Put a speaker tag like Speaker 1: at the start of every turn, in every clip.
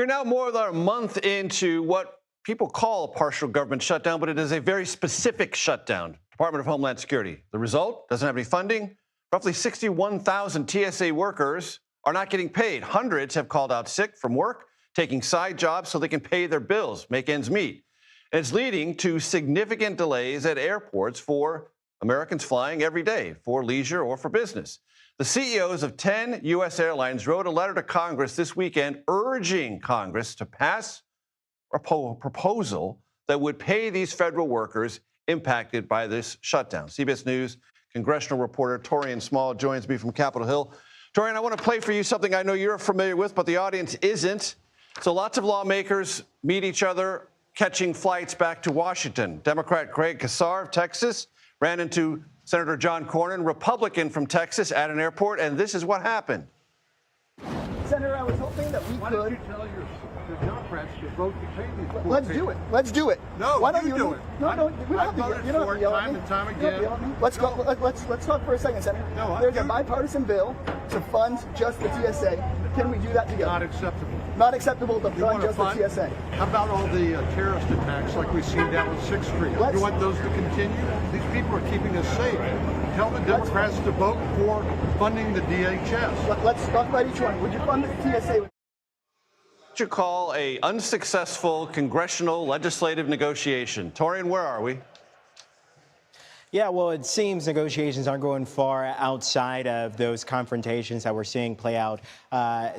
Speaker 1: We're now more than a month into what people call a partial government shutdown, but it is a very specific shutdown. Department of Homeland Security. The result? Doesn't have any funding. Roughly 61,000 TSA workers are not getting paid. Hundreds have called out sick from work, taking side jobs so they can pay their bills, make ends meet. And it's leading to significant delays at airports for Americans flying every day for leisure or for business. The CEOs of 10 U.S. airlines wrote a letter to Congress this weekend urging Congress to pass a proposal that would pay these federal workers impacted by this shutdown. CBS News congressional reporter Taurean Small joins me from Capitol Hill. Taurean, I want to play for you something I know you're familiar with, but the audience isn't. So lots of lawmakers meet each other catching flights back to Washington. Democrat Greg Casar of Texas ran into Senator John Cornyn, Republican from Texas, at an airport, and this is what happened.
Speaker 2: Senator, I was hoping that we
Speaker 3: Why
Speaker 2: could.
Speaker 3: don't you tell your Democrats to vote to pay these poor
Speaker 2: Let's
Speaker 3: people?
Speaker 2: do it. Let's do it.
Speaker 3: No,
Speaker 2: Why don't
Speaker 3: you do it.
Speaker 2: No, we don't
Speaker 3: I've
Speaker 2: have to.
Speaker 3: voted
Speaker 2: You don't have
Speaker 3: for
Speaker 2: to
Speaker 3: it
Speaker 2: yell at
Speaker 3: time
Speaker 2: me.
Speaker 3: and time
Speaker 2: You don't have to
Speaker 3: again.
Speaker 2: yell at me. Let's talk for a second, Senator.
Speaker 3: No,
Speaker 2: There's a bipartisan bill to fund just the TSA. Can we do that together?
Speaker 3: Not acceptable.
Speaker 2: Not acceptable to
Speaker 3: You
Speaker 2: fund
Speaker 3: want to
Speaker 2: just
Speaker 3: fund?
Speaker 2: the TSA.
Speaker 3: How about all the terrorist attacks like we've seen down on 6th Street?
Speaker 2: Let's-
Speaker 3: You want those to continue? These people are keeping us safe. Tell the Democrats to vote for funding the DHS.
Speaker 2: Let's talk about each one. Would you fund the TSA?
Speaker 1: What you call a unsuccessful congressional legislative negotiation. Taurean, where are we?
Speaker 4: Yeah, well, it seems negotiations aren't going far outside of those confrontations that we're seeing play out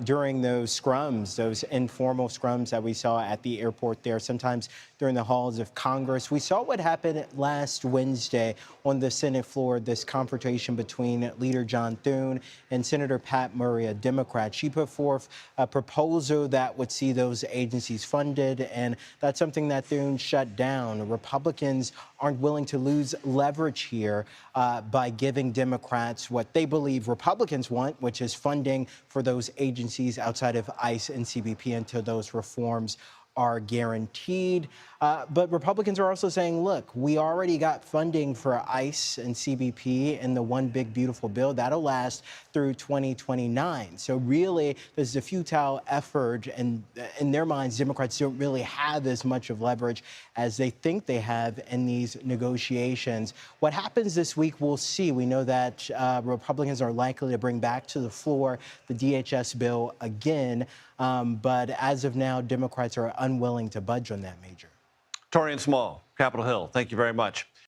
Speaker 4: during those scrums, those informal scrums that we saw at the airport there, sometimes during the halls of Congress. We saw what happened last Wednesday on the Senate floor, this confrontation between Leader John Thune and Senator Pat Murray, a Democrat. She put forth a proposal that would see those agencies funded, and that's something that Thune shut down. Republicans aren't willing to lose leverage here by giving Democrats what they believe Republicans want, which is funding for those agencies outside of ICE and CBP until those reforms are guaranteed. But Republicans are also saying, look, we already got funding for ICE and CBP in the One Big Beautiful Bill. That'll last through 2029. So really, this is a futile effort. And in their minds, Democrats don't really have as much of leverage as they think they have in these negotiations. What happens this week, we'll see. We know that Republicans are likely to bring back to the floor the DHS bill again. But as of now, Democrats are unwilling to budge on that, Major.
Speaker 1: Taurean Small, Capitol Hill, thank you very much.